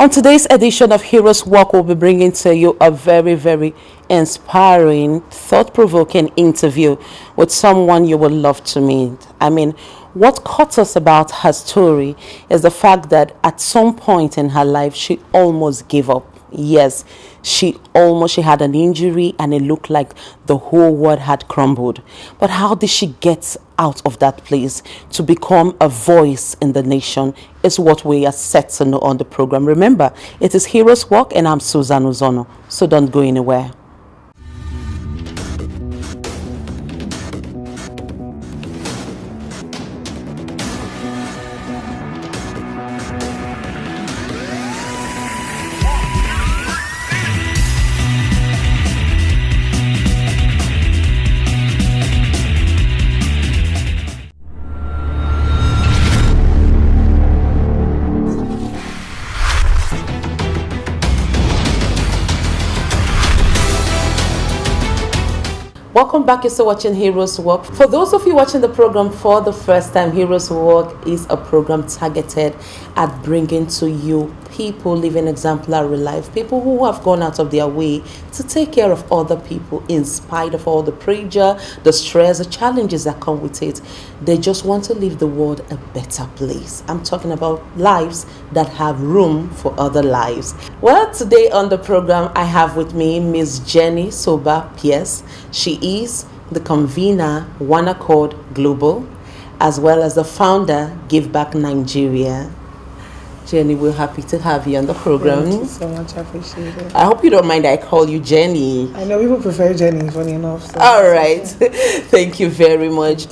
On today's edition of Heroes Walk, we'll be bringing to you a very, very inspiring, thought-provoking interview with someone you would love to meet. I mean, what caught us about her story is the fact that at some point in her life, she almost gave up. Yes, she had an injury and it looked like the whole world had crumbled. But how did she get out of that place to become a voice in the nation is what we are set to know on the program. Remember, it is Heroes Walk and I'm Susan Ozono, so don't go anywhere. Welcome back. You're still watching Heroes Walk. For those of you watching the program for the first time, Heroes Walk is a program targeted at bringing to you people living exemplary life, people who have gone out of their way to take care of other people in spite of all the pressure, the stress, the challenges that come with it. They just want to leave the world a better place. I'm talking about lives that have room for other lives. Well, today on the program, I have with me Miss Jenny Soba Pearse. She is the convener, One Accord Global, as well as the founder, Give Back Nigeria. Jenny, we're happy to have you on the program. Thank you so much. I appreciate it. I hope you don't mind I call you Jenny. I know people prefer Jenny, funny enough. So all right. Thank you very much.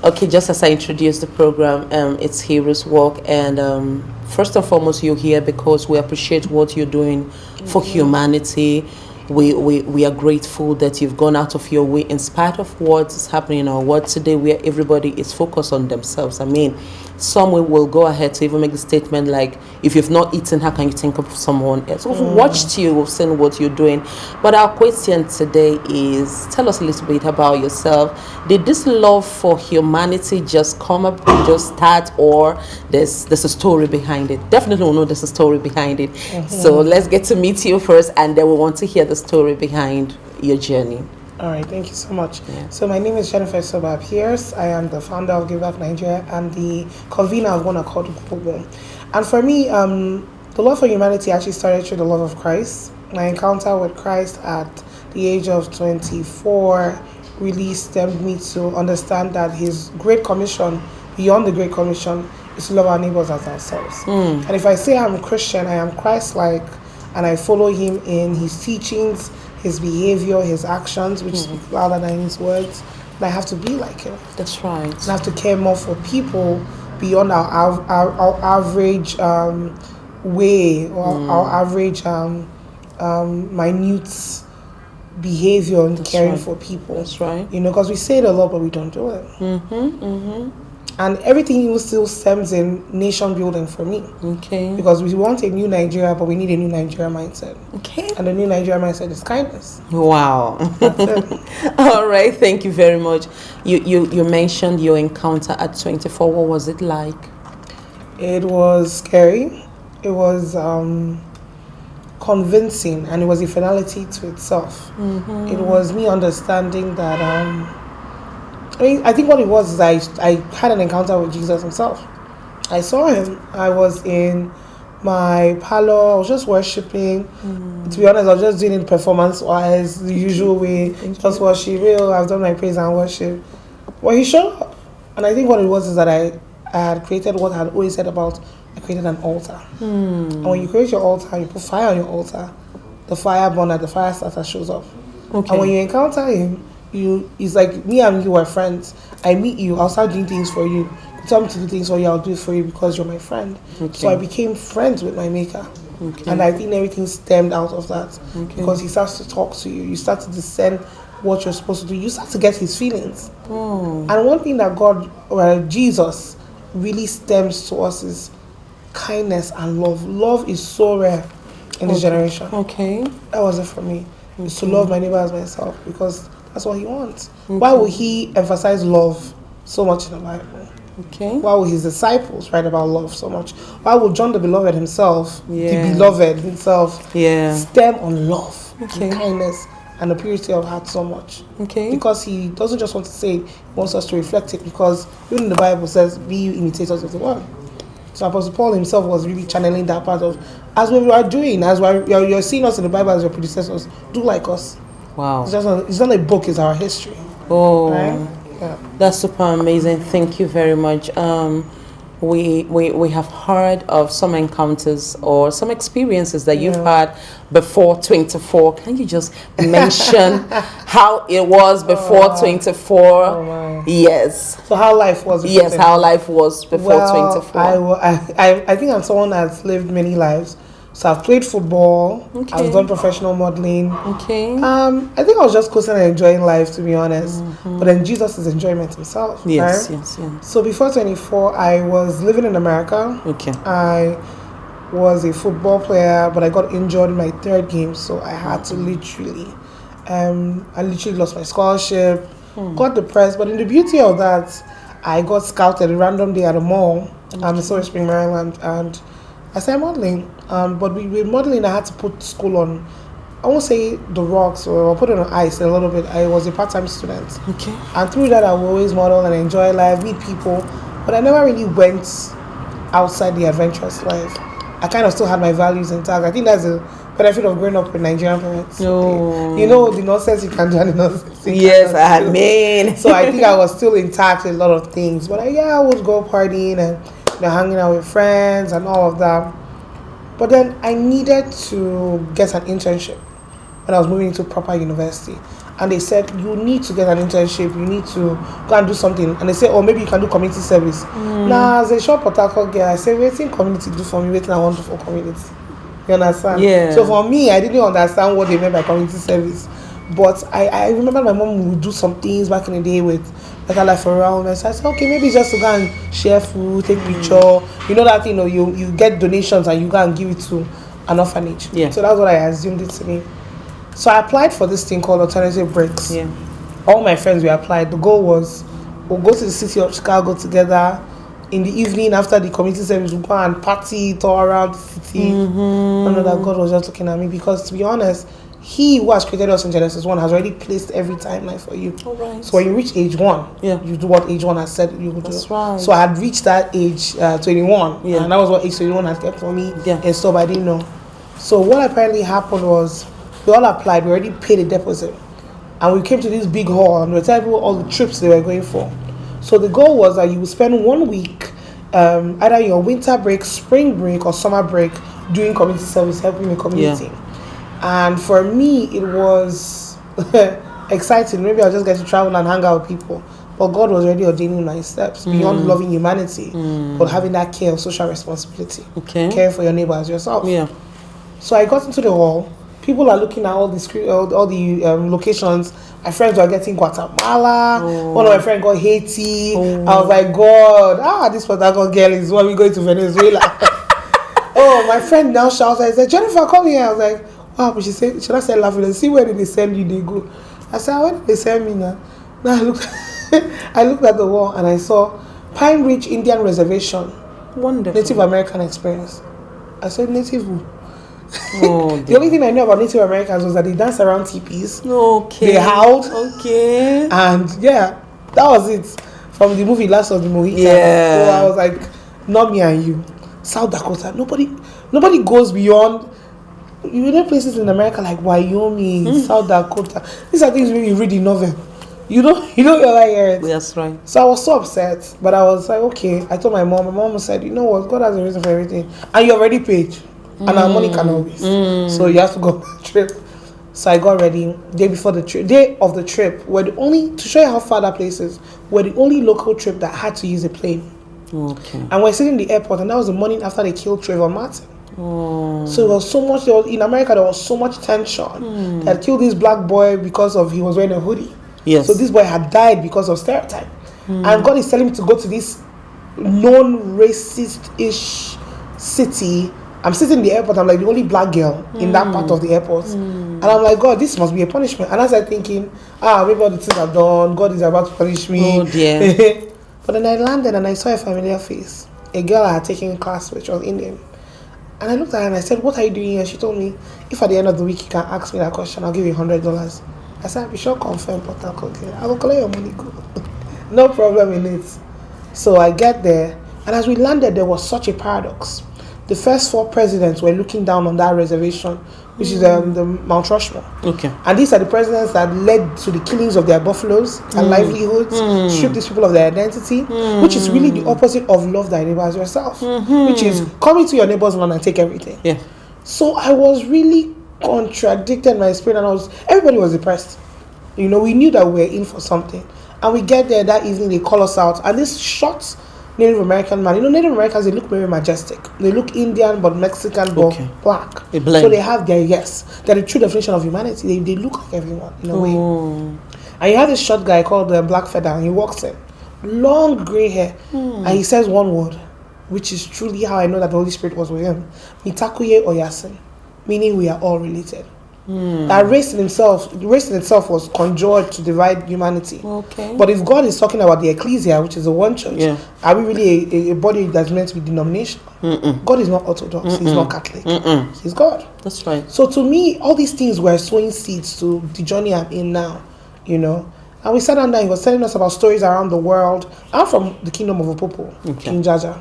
Okay, just as I introduce the program, it's Heroes Walk. And first and foremost, you're here because we appreciate what you're doing for humanity. We are grateful that you've gone out of your way in spite of what's happening in our world today, where everybody is focused on themselves. I mean, some will go ahead to even make a statement like, if you've not eaten, how can you think of someone else? We've watched you, we've seen what you're doing. But our question today is, tell us a little bit about yourself. Did this love for humanity just come up, just start, or there's a story behind it? Definitely we'll know there's a story behind it. So let's get to meet you first, and then we want to hear the story behind your journey. All right, thank you so much. So my name is Jennifer Soba Pearse. I am the founder of Give Back Nigeria and the convener of One Accord Global. And for me, the love for humanity actually started through the love of Christ. My encounter with Christ at the age of 24 really stemmed me to understand that his great commission, beyond the great commission, is to love our neighbors as ourselves. And if I say I'm a Christian, I am Christ-like, and I follow him in his teachings, his behavior, his actions, which speak louder than his words. And I have to be like him. That's right. And I have to care more for people beyond our average way or our average minute behavior and caring for people. That's right. You know, because we say it a lot, but we don't do it. And everything still stems in nation building for me. Okay. Because we want a new Nigeria, but we need a new Nigeria mindset. Okay. And the new Nigeria mindset is kindness. Wow. That's it. All right. Thank you very much. You mentioned your encounter at 24. What was it like? It was scary. It was convincing, and it was a finality to itself. It was me understanding that I think what it was is I had an encounter with Jesus himself. I saw him. I was in my parlor. I was just worshiping. To be honest, I was just doing it performance-wise, the usual way. Just worship. I've done my praise and worship. Well, he showed up. And I think what it was is that I had created what I had always said about, I created an altar. And when you create your altar, you put fire on your altar, the fire burner, the fire starter shows up. Okay. And when you encounter him, it's like me and you are friends. I meet you, I'll start doing things for you. You tell me to do things for you, I'll do it for you because you're my friend. Okay. So I became friends with my maker. Okay. And I think everything stemmed out of that. Okay. Because he starts to talk to you. You start to discern what you're supposed to do. You start to get his feelings. And one thing that Jesus really stems to us is kindness and love. Love is so rare in this generation. Okay. That was it for me. It's to love my neighbor as myself because that's what he wants. Why would he emphasize love so much in the Bible? Okay. Why would his disciples write about love so much? Why would John the Beloved himself, Yeah. the Beloved himself, Yeah. stem on love, Okay. and kindness, and the purity of heart so much? Okay. Because he doesn't just want to say it, he wants us to reflect it, because even the Bible says, be you imitators of the world. So Apostle Paul himself was really channeling that part of, as we are doing, as you're seeing us in the Bible as your predecessors, do like us. Wow. It's not a book, it's our history. Oh, Right? Yeah. that's super amazing. Thank you very much. We have heard of some encounters or some experiences that you've had before 24. Can you just mention how it was before 24? Oh my. Yes. So how life was before Yes, how life was before 24. I think I'm someone that's lived many lives. So I've played football. Okay. I've done professional modeling. Okay. I think I was just coasting and enjoying life, to be honest. But then Jesus is enjoyment himself. Yes, right? yes, yes. So before 24, I was living in America. Okay. I was a football player, but I got injured in my third game, so I had to literally lost my scholarship, got depressed. But in the beauty of that, I got scouted a random day at a mall in Soba Spring, Maryland, and I started modeling. But with modeling, I had to put school on, I won't say the rocks, or I'll put it on ice a little bit. I was a part-time student. Okay. And through that, I would always model and enjoy life, meet people. But I never really went outside the adventurous life. I kind of still had my values intact. I think that's the benefit of growing up with Nigerian parents. Oh. You know, the nonsense you can do and the nonsense you Yes, cannot I do. mean. So I think I was still intact in a lot of things. But I would go partying and hanging out with friends and all of that. But then I needed to get an internship when I was moving into proper university. And they said, you need to get an internship, you need to go and do something. And they said, maybe you can do community service. Now, as a short Port Harcourt girl, I said, waiting community do for me, waiting I want to for community. You understand? Yeah. So for me, I didn't understand what they meant by community service. But I remember my mom would do some things back in the day with Better Life Around. And so I said, okay, maybe just to go and share food, take picture. You know that, you get donations and you go and give it to an orphanage. Yeah. So that's what I assumed it to be. So I applied for this thing called Alternative Breaks. Yeah. All my friends, we applied. The goal was, we'll go to the city of Chicago together. In the evening after the community service, we'll go and party, tour around the city. I know that God was just looking at me, because to be honest, He who has created us in Genesis 1 has already placed every timeline for you. All right. So when you reach age 1, you do what age 1 has said you would do. That's right. So I had reached that age 21. Yeah. And that was what age 21 has kept for me. Yeah. And stuff I didn't know. So what apparently happened was, we all applied, we already paid a deposit. And we came to this big hall and we were telling people all the trips they were going for. So the goal was that you would spend 1 week, either your winter break, spring break, or summer break, doing community service, helping the community. Yeah. And for me, it was exciting. Maybe I'll just get to travel and hang out with people. But God was already ordaining my steps beyond loving humanity, but having that care of social responsibility. Okay. Caring for your neighbor as yourself. Yeah. So I got into the hall. People are looking at all the locations. My friends were getting Guatemala. One of my friends got Haiti. I was like, God, this particular girl is when we going to Venezuela. My friend now shouted, I said, Jennifer, come here. I was like, wow, but she said, should I say laughing? See, where did they send you? They go. I said, where did they send me now? Now I looked at the wall and I saw Pine Ridge Indian Reservation. Wonderful. Native American experience. I said, native who? The dear. only thing I knew about Native Americans was that they dance around teepees. Okay. They howled. Okay. And that was it. From the movie Last of the Mohicans. Yeah. So I was like, not me and you. South Dakota. Nobody goes beyond. You know places in America like Wyoming, South Dakota. These are things when you read the novel. You know you're like it. That's right. So I was so upset, but I was like, okay. I told my mom. My mom said, you know what, God has a reason for everything, and you already paid, and our money can always. So you have to go on the trip. So I got ready. Day of the trip, to show you how far that place is, we're the only local trip that had to use a plane. Okay. And we're sitting in the airport, and that was the morning after they killed Trayvon Martin. So there was so much. In America, there was so much tension. They had killed this black boy because he was wearing a hoodie. Yes. So this boy had died because of stereotype. And God is telling me to go to this known racist-ish city. I'm sitting in the airport. I'm like the only black girl in that part of the airport. And I'm like, God, this must be a punishment. And I started thinking, maybe all the things I've done, God is about to punish me. Oh dear. But then I landed and I saw a familiar face. A girl I had taken class with, she was Indian. And I looked at her and I said, what are you doing here? She told me, if at the end of the week you can ask me that question, I'll give you $100. I said, I'll be sure confirm, but I will collect your money, go. No problem in it. So I get there, and as we landed, there was such a paradox. The first 4 presidents were looking down on that reservation, which is the Mount Rushmore. Okay. And these are the presidents that led to the killings of their buffaloes and livelihoods, stripped these people of their identity, which is really the opposite of love thy neighbor as yourself, which is coming to your neighbor's land and take everything. Yeah. So I was really contradicted in my spirit, and everybody was depressed. We knew that we were in for something. And we get there that evening, they call us out, and this short Native American man, Native Americans, they look very majestic. They look Indian, but Mexican, but black. So they have they're the true definition of humanity. They look like everyone in a way. And you have this short guy called the Black Feather, and he walks in, long gray hair, and he says one word, which is truly how I know that the Holy Spirit was with him. Mitakuye Oyasin, meaning we are all related. That race in itself was conjured to divide humanity. Okay. But if God is talking about the ecclesia, which is the one church, are we really a body that's meant to be denominational? God is not Orthodox. He's not Catholic. He's God. That's right. So to me, all these things were sowing seeds to the journey I'm in now, And we sat down there, he was telling us about stories around the world. I'm from the kingdom of Opopo, King Jaja.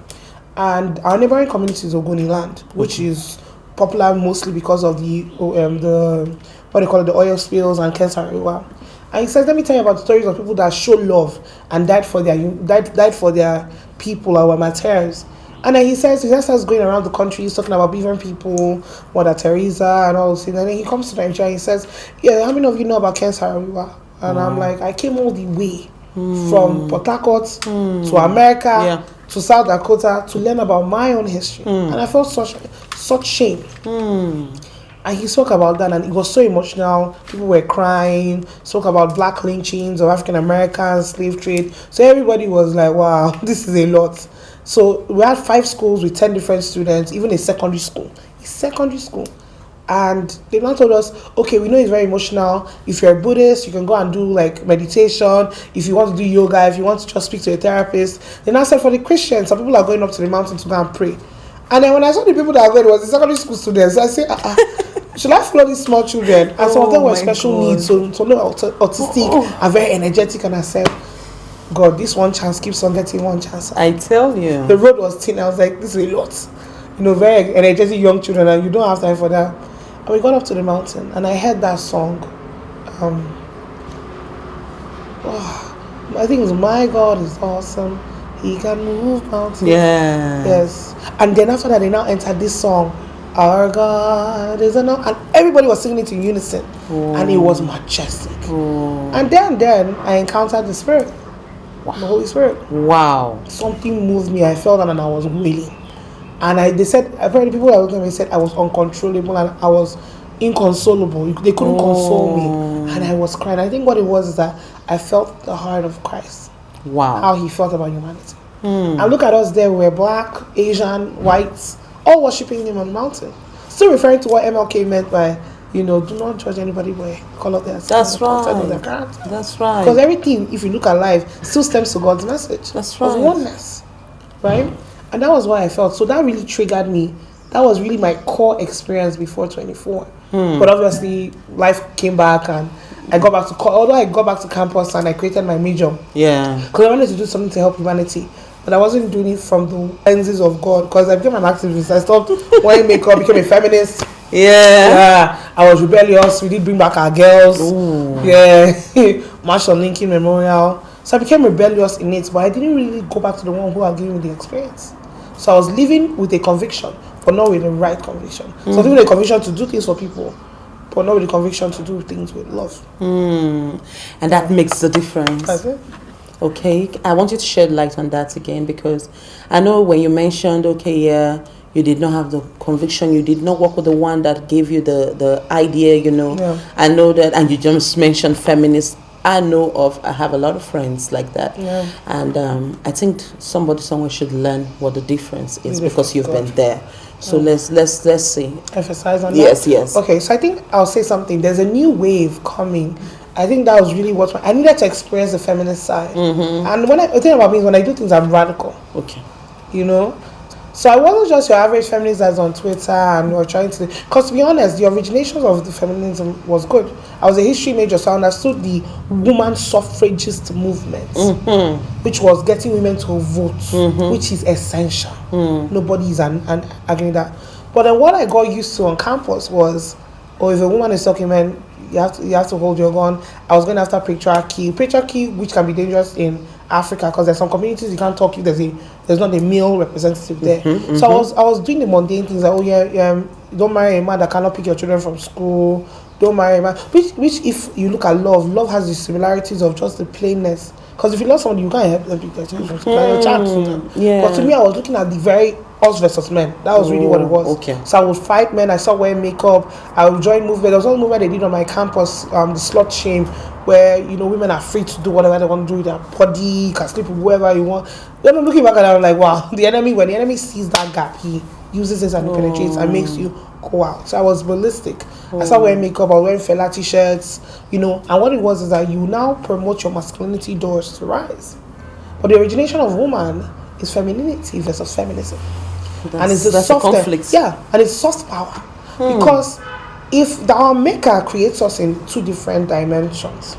And our neighboring community is Ogoni land, which is popular mostly because of the oil spills and cancer river. And he says, let me tell you about stories of people that show love and died for their people, our martyrs. And then he starts going around the country, he's talking about different people, Mother Teresa and all those things. And then he comes to Nigeria and he says, yeah, how many of you know about cancer river? And I'm like, I came all the way from Port Harcourt to America to South Dakota to learn about my own history. And I felt such shame. And he spoke about that, and it was so emotional. People were crying, spoke about black lynchings of African Americans, slave trade. So everybody was like, wow, this is a lot. So we had 5 schools with 10 different students, even a secondary school. And they now told us, okay, we know it's very emotional. If you're a Buddhist, you can go and do like meditation. If you want to do yoga, if you want to just speak to a therapist. They now said for the Christians, some people are going up to the mountain to go and pray. And then when I saw the people that are going, it was the secondary school students. So I said, should I follow these small children? And some of them were special needs, so autistic and very energetic. And I said, God, this one chance keeps on getting one chance. I tell you. The road was thin. I was like, this is a lot. Very energetic young children, and you don't have time for that. And we got up to the mountain, and I heard that song. I think it was My God is Awesome. He can move mountains. Yeah. Yes. And then after that, they now entered this song, Our God is enough. And everybody was singing it in unison. And it was majestic. And then I encountered the Spirit. Wow. The Holy Spirit. Wow. Something moved me. I fell down and I was wailing. And they said, apparently people that looked at me said I was uncontrollable and I was inconsolable. They couldn't console me. And I was crying. I think what it was is that I felt the heart of Christ. Wow. How he felt about humanity. And look at us there. We're black, Asian, whites, all worshipping him on the mountain. Still referring to what MLK meant by, do not judge anybody by color of their skin. That's right. Of their character. That's right. Because everything, if you look at life, still stems to God's message. That's right. Of oneness. Right? And that was what I felt. So that really triggered me. That was really my core experience before 24. But obviously, life came back and I got back to although I got back to campus and I created my major. Yeah. Because I wanted to do something to help humanity. But I wasn't doing it from the lenses of God. Because I became an activist. I stopped wearing makeup, became a feminist. Yeah. I was rebellious. We did bring back our girls. Ooh. Yeah. March on Lincoln Memorial. So I became rebellious in it. But I didn't really go back to the one who had given me the experience. So I was living with a conviction, but not with the right conviction. So I was living with a conviction to do things for people, but not with the conviction to do things with love. And that makes the difference. That's it. Okay, I want you to shed light on that again, because I know when you mentioned, you did not have the conviction, you did not work with the one that gave you the idea, Yeah. I know that, and you just mentioned feminist. I have a lot of friends like that. Yeah. And I think somebody somewhere should learn what the difference is, because you've been there. So let's see. Emphasize on that? Yes. Okay, so I think I'll say something. There's a new wave coming I think that was really what I needed to experience the feminist side. And when the thing about me is when I do things, I'm radical. Okay. You know? So I wasn't just your average feminist that's on Twitter and we're trying to... Because to be honest, the originations of the feminism was good. I was a history major, so I understood the woman suffragist movement, which was getting women to vote, which is essential. Nobody is arguing that. But then what I got used to on campus was, if a woman is talking, man, you have to hold your gun. I was going after patriarchy, which can be dangerous in Africa because there's some communities you can't talk if there's not a male representative there. So I was doing the mundane things like, don't marry a man that cannot pick your children from school. Don't marry a man. Which if you look at love has the similarities of just the plainness. Because if you love somebody, you can't help them pick their children from school. Like your child. Yeah. But to me, I was looking at the very us versus men. That was really what it was. Okay. So I would fight men. I started wearing makeup. I would join movement. There was one movement they did on my campus, the slut shame, where women are free to do whatever they want to do with their body. You can sleep with whoever you want. Then I'm looking back at it, I'm like, wow, when the enemy sees that gap, he uses it and he penetrates and makes you go out. So I was ballistic. I started wearing makeup. I was wearing fella t-shirts, and what it was is that you now promote your masculinity doors to rise. But the origination of woman is femininity versus feminism. And it's a conflict. Yeah, and it's soft power. Because if our maker creates us in two different dimensions,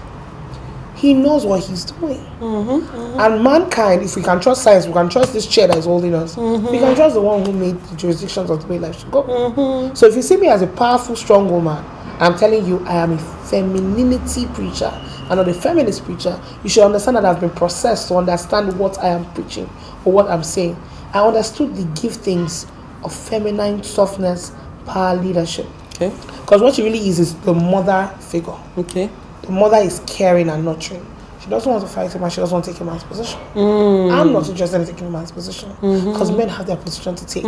he knows what he's doing. And mankind, if we can trust science, we can trust this chair that is holding us. We can trust the one who made the jurisdictions of the way life should go. So if you see me as a powerful, strong woman, I'm telling you, I am a femininity preacher and not a feminist preacher. You should understand that I've been processed to understand what I am preaching or what I'm saying. I understood the giftings of feminine softness, power, leadership. Okay. Because what she really is the mother figure. Okay. The mother is caring and nurturing. She doesn't want to fight him and she doesn't want to take a man's position. I'm not interested in taking a man's position because men have their position to take.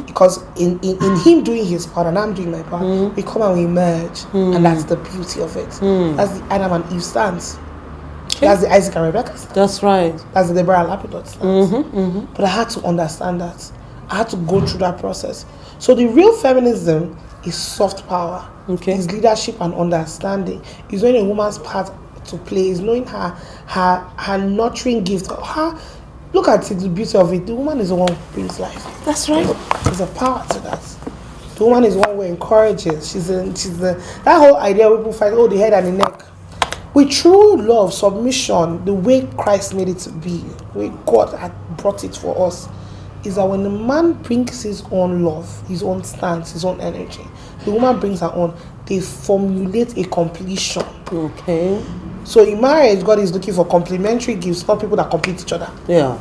Because in him doing his part and I'm doing my part, we come and we merge, and that's the beauty of it. That's the Adam and Eve stance. Okay. That's the Isaac and Rebecca stance. That's right. That's the Deborah and Lapidot stance. But I had to understand that. I had to go through that process. So the real feminism is soft power. Okay. It's leadership and understanding. It's knowing a woman's part to play. It's knowing her nurturing gift. Look at it, the beauty of it. The woman is the one who brings life. That's right. There's a power to that. The woman is the one who encourages. She's the that whole idea where people fight, the head and the neck. With true love, submission, the way Christ made it to be, the way God had brought it for us, is that when the man brings his own love, his own stance, his own energy, the woman brings her own, they formulate a completion. Okay. So in marriage, God is looking for complementary gifts, not people that complete each other. Yeah.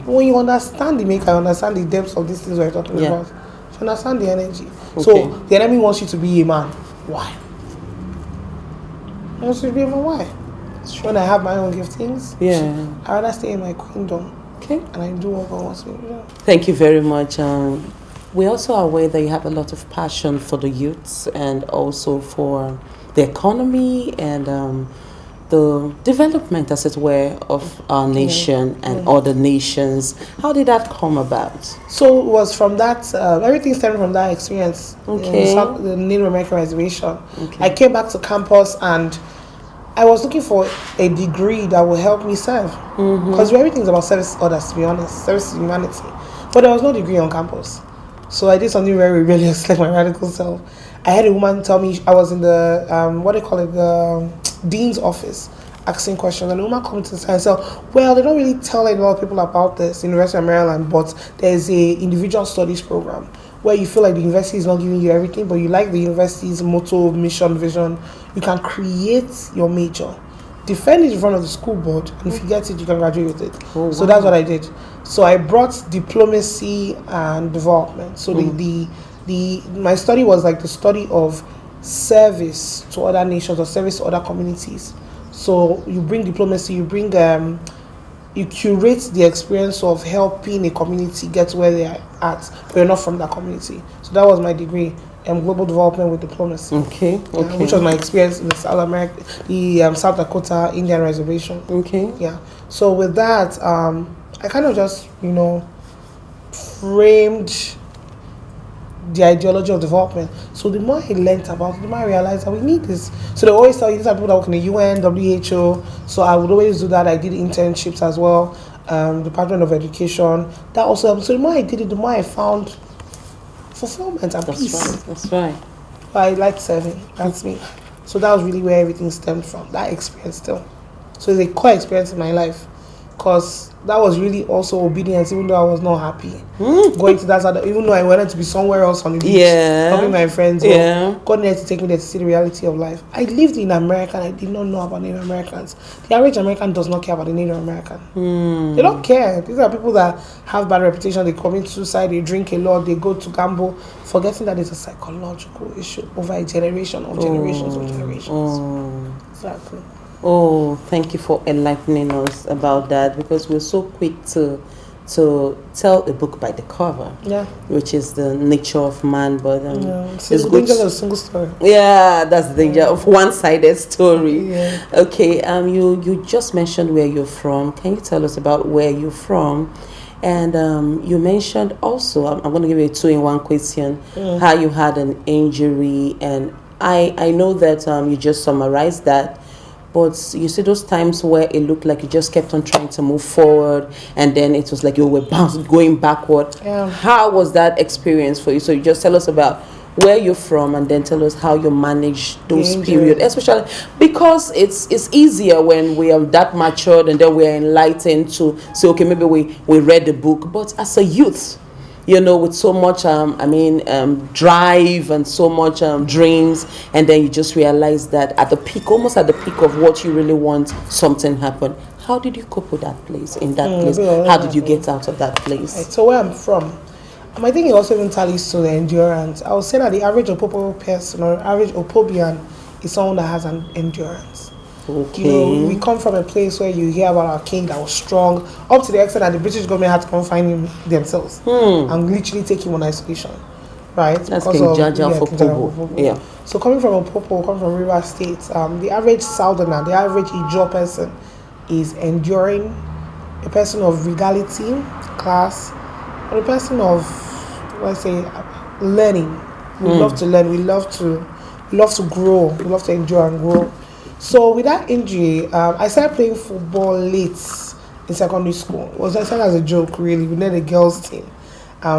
When you understand the maker, understand the depths of these things we're talking about, you understand the energy. Okay. So the enemy wants you to be a man. Why? He wants you to be a man. Why? When I have my own giftings, I rather stay in my queendom. Okay. And I do what God wants me to do. Thank you very much. We also are aware that you have a lot of passion for the youths and also for the economy and the development, as it were, of our nation and other nations. How did that come about? So it was from that, everything stemmed from that experience in the Native American reservation. Okay. I came back to campus and I was looking for a degree that will help me serve. Because everything's about service to others, to be honest, service to humanity. But there was no degree on campus. So I did something very rebellious, like my radical self. I had a woman tell me, I was in the, the dean's office, asking questions. And the woman came to the side and said, well, they don't really tell a lot of people about this, University of Maryland, but there's a individual studies program where you feel like the university is not giving you everything, but you like the university's motto, mission, vision. You can create your major, defend it in front of the school board, and if you get it, you can graduate with it. Oh, wow. So that's what I did. So I brought diplomacy and development. So my study was like the study of service to other nations or service to other communities. So you bring diplomacy, you bring you curate the experience of helping a community get where they are at, but you're not from that community. So that was my degree in global development with diplomacy. Okay. Which was my experience in the South America, the South Dakota Indian reservation. Okay. Yeah. So with that, I kind of just framed the ideology of development. So the more I learned about it, the more I realized that we need this. So they always tell you these are people that work in the UN, WHO. So I would always do that. I did internships as well, Department of Education. That also helped. So the more I did it, the more I found fulfillment and peace. That's right. I like serving. That's me. So that was really where everything stemmed from. That experience still. So it's a core experience in my life. Because that was really also obedience, even though I was not happy. Going to that side, even though I wanted to be somewhere else on the beach, helping my friends. God needed to take me there to see the reality of life. I lived in America and I did not know about Native Americans. The average American does not care about the Native American. They don't care. These are people that have bad reputation. They commit suicide, they drink a lot, they go to gamble, forgetting that it's a psychological issue over a generation of generations of generations. Exactly. Oh, thank you for enlightening us about that, because we're so quick to tell a book by the cover, which is the nature of man. But it's good. A single story. Yeah, that's the danger of one-sided story. Okay, you just mentioned where you're from. Can you tell us about where you're from? And you mentioned also, I'm going to give you a 2-in-1 question, how you had an injury, and I know that you just summarized that. But you see those times where it looked like you just kept on trying to move forward, and then it was like you were going backward. How was that experience for you? So you just tell us about where you're from, and then tell us how you manage those periods, especially because it's easier when we are that matured and then we are enlightened to say, okay, maybe we read the book. But as a youth, you know, with so much, drive and so much dreams, and then you just realize that at the peak, almost at the peak of what you really want, something happened. How did you cope with that place, in that place? How did you get out of that place? Right, so where I'm from, I think it also even tallies to the endurance. I would say that the average Opobo person or average Opobian is someone that has an endurance. Okay. You know, we come from a place where you hear about our king that was strong, up to the extent that the British government had to come find him themselves and literally take him on isolation, right? That's King Jaja for Popo. Yeah. So coming from Opobo, coming from River State, the average Southerner, the average Ijo person is enduring, a person of regality, class, or a person of, let's say, learning. We love to learn. We love to grow. We love to endure and grow. So with that injury, I started playing football late in secondary school. It was just as a joke, really. We had a girls' team.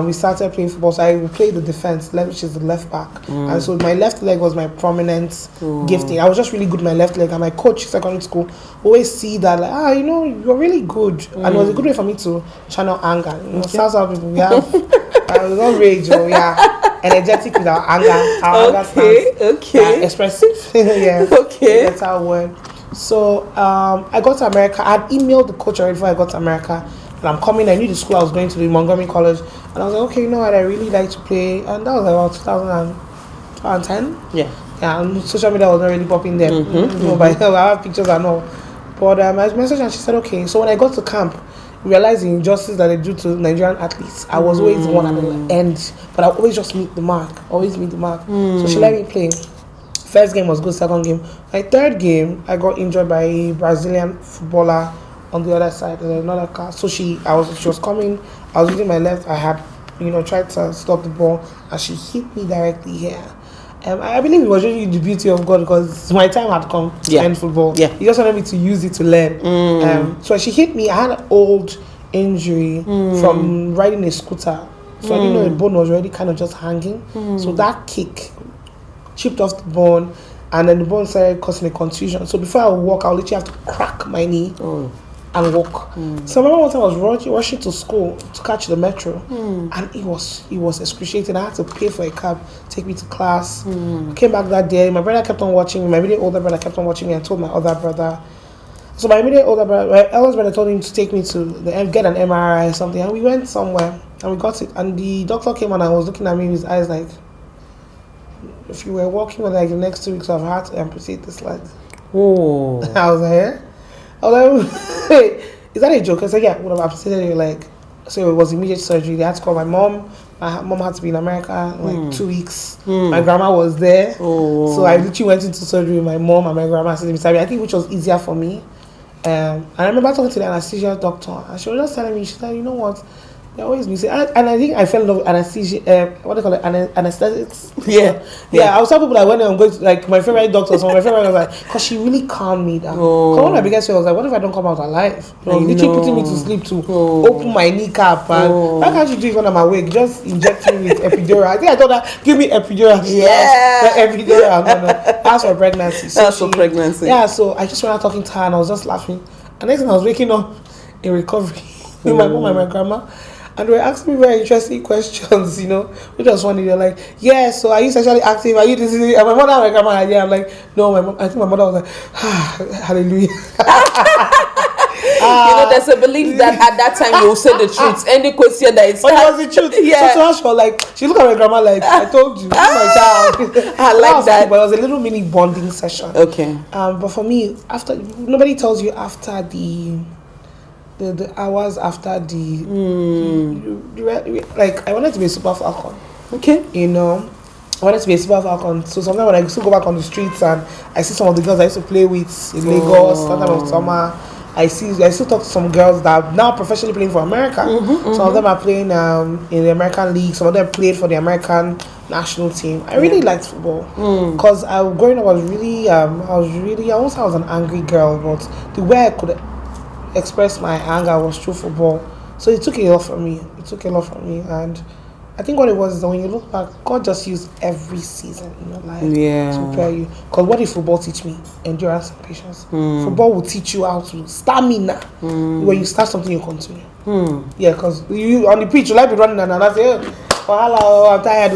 We started playing football, so I would play the defense, which is the left back. And so my left leg was my prominent gifting. I was just really good with my left leg, and my coach in secondary school always see that, like, you're really good. And it was a good way for me to channel anger. You know, South people, we have not rage, we are energetic with our anger. Our anger stands expressive. That's our word. So I got to America. I had emailed the coach already before I got to America. And I'm coming, I knew the school I was going to, the Montgomery College. And I was like, okay, you know what, I really like to play. And that was about 2010. Yeah, and social media was not really popping then. But I have pictures and all. But I messaged and she said, okay. So when I got to camp, realized the injustice that they do to Nigerian athletes. I was always the one at the end, but I always just meet the mark. So she let me play. First game was good, second game. My third game, I got injured by a Brazilian footballer on the other side of another car. So she was coming, I was using my left, I had tried to stop the ball, and she hit me directly here. I believe it was really the beauty of God, because my time had come to end football. He just wanted me to use it to learn. So she hit me. I had an old injury from riding a scooter. So I didn't know the bone was already kind of just hanging. So that kick chipped off the bone, and then the bone started causing a contusion. So before I would walk, I would literally have to crack my knee and walk. So I remember one time I was rushing to school to catch the metro, and it was excruciating. I had to pay for a cab, take me to class. I came back that day. My brother kept on watching me. My immediate older brother kept on watching me and told my other brother. So my eldest brother told him to take me to get an MRI or something, and we went somewhere and we got it. And the doctor came on and was looking at me with his eyes like, if you were walking for like the next 2 weeks, I've had to amputate this leg. Oh. I was like, yeah. I was like, hey, is that a joke? I said, yeah, would have amputated your leg. So it was immediate surgery. They had to call my mom. My mom had to be in America like 2 weeks. My grandma was there. So I literally went into surgery with my mom and my grandma sitting beside me, I think, which was easier for me. And I remember talking to the anesthesia doctor, and she was just telling me, she said, you know what, They're always missing. And I think I fell in love with anesthesia. What do they call it? Anesthetics. Yeah. I was telling people that when I'm going to, like, my favorite doctor, so my favorite was like, because she really calmed me down. Because one of my biggest fears was like, what if I don't come out alive? Literally putting me to sleep to open my kneecap. And why can't you do it when I'm awake? Just inject me with epidural. I think I told her, give me epidural. Yeah. Epidural. No. That's for pregnancy. So That's for pregnancy. Yeah, so I just went out talking to her and I was just laughing. And next time I was waking up in recovery with my mom and my grandma. And they were asking me very interesting questions, which was funny. They're like, yeah, so are you sexually active? Are you this? And my mother and my grandma are there. I'm like, no, I think my mother was like, hallelujah. There's a belief that at that time you will say the truth. Any question that is... But it was the truth. Yeah. So she was like, she looked at my grandma like, I told you, my child. I like that. But it was a little mini bonding session. Okay. But for me, nobody tells you after the hours after like I wanted to be a super falcon. Okay. I wanted to be a super falcon. So sometimes when I used to go back on the streets and I see some of the girls I used to play with in Lagos, sometime of summer, I still talk to some girls that are now professionally playing for America. Some of them are playing in the American League. Some of them played for the American national team. I really liked football because growing up I won't say I was an angry girl, but the way I could express my anger was through football. So it took a lot from me. And I think what it was is that when you look back, God just used every season in your life to prepare you. Because what did football teach me? Endurance and patience. Football will teach you how to stamina. When you start something, you continue. Yeah, because you on the pitch, you like be running and I say, oh, hello, I'm tired.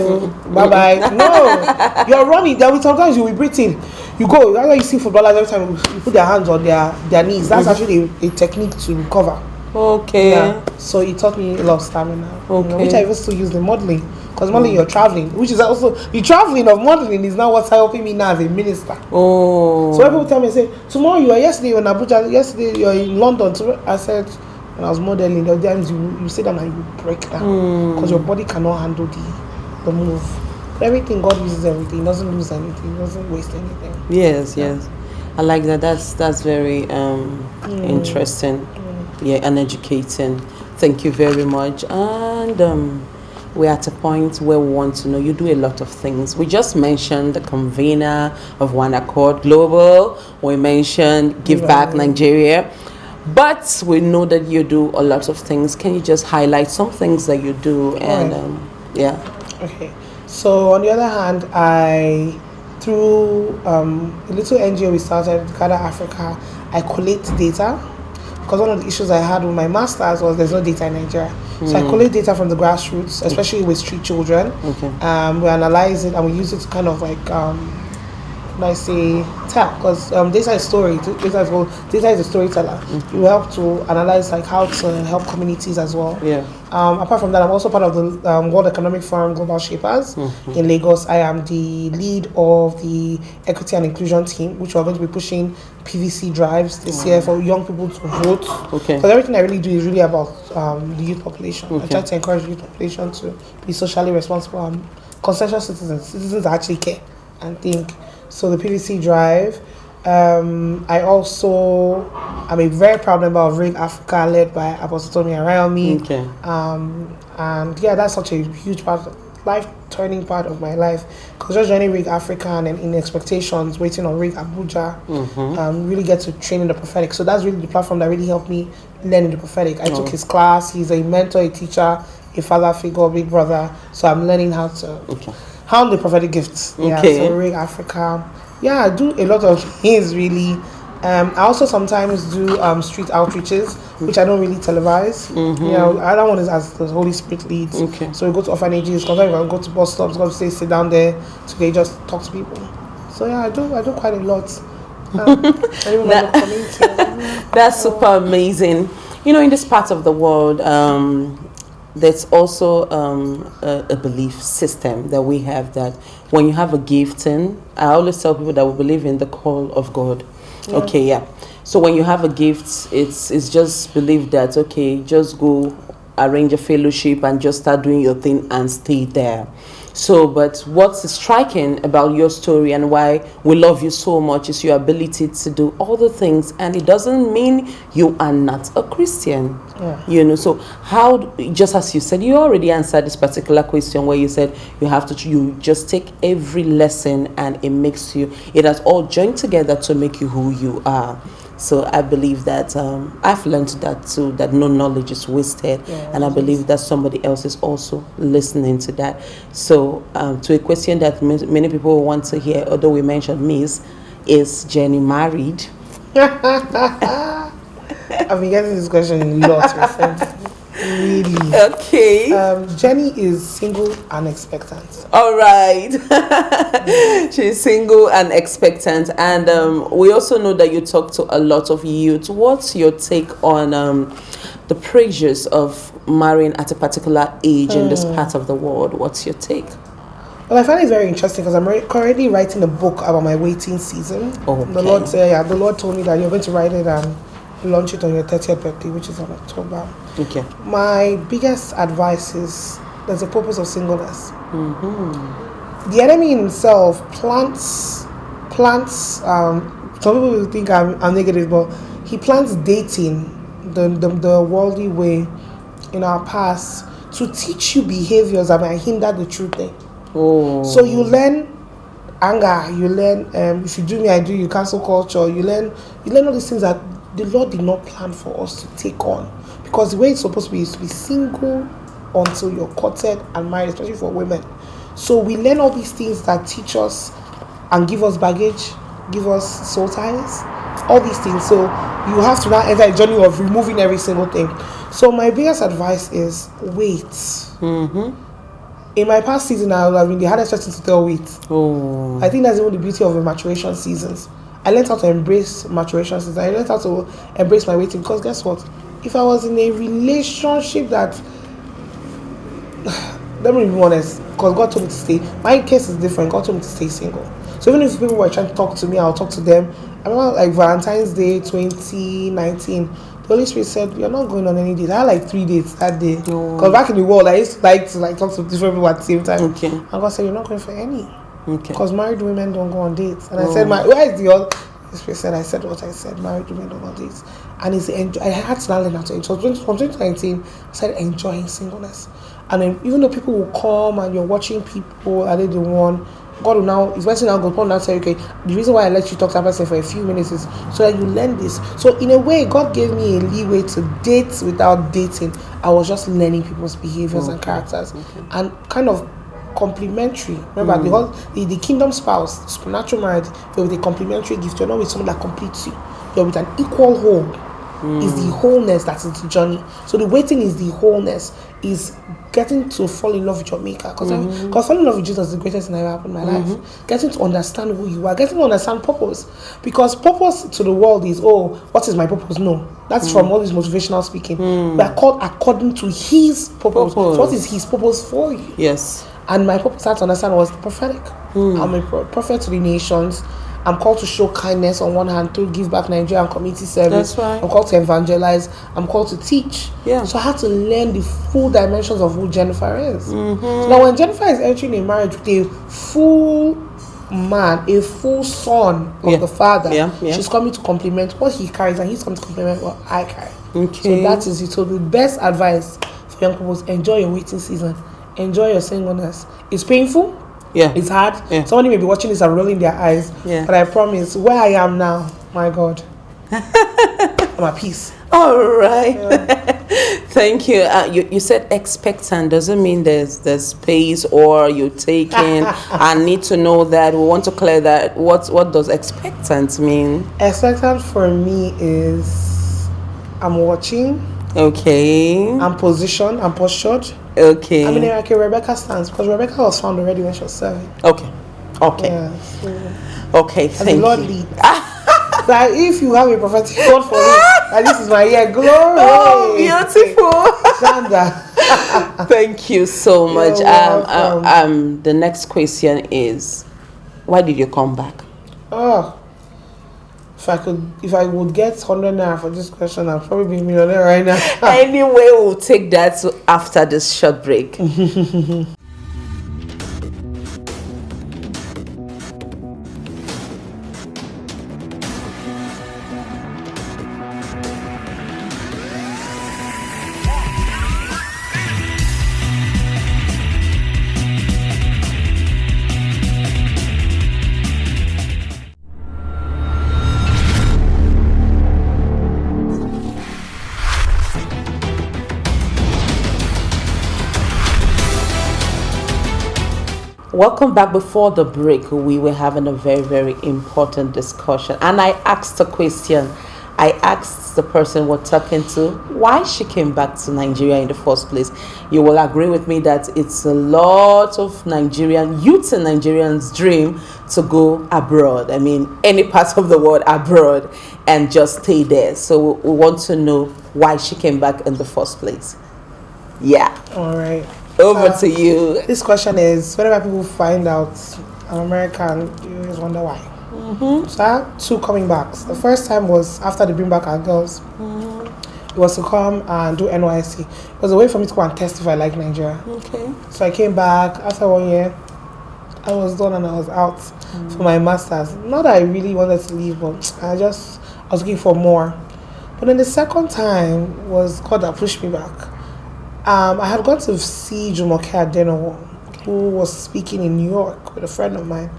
Bye-bye. No, you're running. Sometimes you will be breathing. You go. That's why you see footballers every time you put their hands on their knees. That's actually a technique to recover. Okay. Yeah. So it taught me a lot of stamina. Okay. Which I even still use in modeling. Because modeling, you're traveling. Which is also, the traveling of modeling is now what's helping me now as a minister. Oh. So when people tell me, say, tomorrow yesterday you're in Abuja, yesterday you're in London. I said, when I was modeling, there are times you sit down and you break down. Because your body cannot handle the move. Everything, God uses everything. He doesn't lose anything. He doesn't waste anything. Yes. I like that. That's very interesting. Yeah, and educating. Thank you very much. And we're at a point where we want to know, you do a lot of things. We just mentioned the convener of One Accord Global. We mentioned Give Back Nigeria. But we know that you do a lot of things. Can you just highlight some things that you do? And Okay. So on the other hand, through a little NGO we started, Gather Africa, I collect data. Because one of the issues I had with my master's was there's no data in Nigeria. So I collect data from the grassroots, especially with street children. Okay. We analyze it and we use it to kind of like, tell. Because data is story. Data is a storyteller. You help to analyze like how to help communities as well. Yeah. Apart from that, I'm also part of the World Economic Forum Global Shapers in Lagos. I am the lead of the Equity and Inclusion team, which we're going to be pushing PVC drives this year for young people to vote. Okay. Because everything I really do is really about the youth population. I try to encourage the youth population to be socially responsible and conscientious citizens that actually care and think. So the PVC drive. I'm a very proud member of Rig Africa, led by Apostle Tomi Arayomi. Okay. And yeah, that's such a huge life-turning part of my life. Because just joining Rig Africa and in expectations, waiting on Rig Abuja, really get to train in the prophetic. So that's really the platform that really helped me learn in the prophetic. I took his class. He's a mentor, a teacher, a father figure, big brother. So I'm learning how to handle the prophetic gifts. Yeah, so Rig Africa. Yeah, I do a lot of things really. I also sometimes do street outreaches, which I don't really televise. Other one is as the Holy Spirit leads. Okay. So we go to orphanages, sometimes we go to bus stops, go to sit down there, so they just talk to people. So yeah, I do quite a lot. That's super amazing. In this part of the world, there's also a belief system that we have that when you have a gifting, I always tell people that we believe in the call of God. Yeah. Okay, yeah. So when you have a gift, it's just believe that, okay, just go arrange a fellowship and just start doing your thing and stay there. So, but what's striking about your story and why we love you so much is your ability to do all the things, and it doesn't mean you are not a Christian. Yeah. You know, so how, just as you said, you already answered this particular question where you said you just take every lesson and it has all joined together to make you who you are. So I believe that I've learned that too, that no knowledge is wasted. Yeah, and I believe that somebody else is also listening to that. So to a question that many people want to hear, although we mentioned Miss, is Jenny married? I've been getting this question a lot recently. Really. Okay. Jenny is single and expectant. All right. She's single and expectant. And we also know that you talk to a lot of youth. What's your take on the pressures of marrying at a particular age in this part of the world? What's your take? Well, I find it very interesting because I'm currently writing a book about my waiting season. Okay. The Lord told me that you're going to write it and launch it on your 30th birthday, which is on October. Okay. My biggest advice is there's a purpose of singleness. Mm-hmm. The enemy himself plants. Some people will think I'm negative, but he plants dating the worldly way in our past to teach you behaviors that might hinder the true thing. Oh. So you learn anger, you learn if you do me, I do you, cancel culture. You learn all these things that the Lord did not plan for us to take on, because the way it's supposed to be is to be single until you're courted and married, especially for women. So we learn all these things that teach us and give us baggage, give us soul ties, all these things. So you have to now enter a journey of removing every single thing. So my biggest advice is wait. Mm-hmm. In my past season, I have been the hardest person to tell wait. Oh. I think that's even the beauty of the maturation seasons. I learned how to embrace maturation seasons. I learned how to embrace my waiting, because guess what? If I was in a relationship that, let me be honest, because God told me to stay. My case is different. God told me to stay single. So even if people were trying to talk to me, I'll talk to them. I remember like Valentine's Day 2019. The Holy Spirit said, "You're not going on any dates." I had like 3 dates that day. Because back in the world, I used to like talk to different people at the same time. Okay. And God said, "You're not going for any." Okay. Because married women don't go on dates. And I said, where is the other? I said what I said. Married women don't go on dates. And I had to learn how to enjoy. From 2019, I started enjoying singleness. And then, even though people will come and you're watching people, are they the one? God will now, his person now goes on and say, okay, the reason why I let you talk to that person for a few minutes is so that you learn this. So in a way, God gave me a leeway to date without dating. I was just learning people's behaviors and characters. And kind of complementary. Remember, the kingdom spouse, supernatural marriage, you're with a complementary gift. You're not with someone that completes you. You're with an equal whole. Is the wholeness that is the journey. So the waiting is the wholeness, is getting to fall in love with your maker. Because falling in love with Jesus is the greatest thing that ever happened in my life. Getting to understand who you are, getting to understand purpose. Because purpose to the world is, what is my purpose? No. That's from all this motivational speaking. We are called according to his purpose. So what is his purpose for you? Yes. And my purpose, I had to understand, was the prophetic. I'm a prophet to the nations. I'm called to show kindness on one hand, to give back Nigeria and community service. That's right. I'm called to evangelize. I'm called to teach. Yeah. So I had to learn the full dimensions of who Jennifer is. So now when Jennifer is entering a marriage with a full man, a full son of the father, she's coming to complement what he carries, and he's coming to complement what I carry. Okay. So that is it. So the best advice for young people is enjoy your waiting season. Enjoy your singleness. It's painful. Yeah. It's hard. Yeah. Somebody may be watching this and rolling their eyes. Yeah. But I promise, where I am now, my God, I'm at peace. All right. Yeah. Thank you. You said expectant. Doesn't mean there's space or you're taking. I need to know that. We want to clear that. What does expectant mean? Expectant for me is I'm watching. Okay. I'm positioned. I'm postured. Okay. I mean, like a Rebecca stance, because Rebecca was found already when she was 7. Okay. Yeah, so okay. Thank you. Lord leads. Like if you have a prophetic word for me, and this is my year, glory. Oh, beautiful. Shanda. Thank you so much. The next question is, why did you come back? Oh. If I would get 100 naira for this question, I'd probably be a millionaire right now. Anyway, we'll take that after this short break. welcome back. Before the break, we were having a very, very important discussion, and I asked a question. I asked the person we're talking to why she came back to Nigeria in the first place. You will agree with me that it's a lot of Nigerian youths and Nigerians' dream to go abroad. I mean, any part of the world abroad and just stay there. So we want to know why she came back in the first place. Yeah. All right. Over to you. This question is, whenever people find out I'm American, you always wonder why. So I had 2 coming backs. The first time was after they bring back our girls. It was to come and do NYC. It was a way for me to go and testify like Nigeria. Okay. So I came back after 1 year. I was done and I was out for my master's. Not that I really wanted to leave, but I was looking for more. But then the second time was God that pushed me back. I had gone to see Jumoke Adenowo, who was speaking in New York with a friend of mine.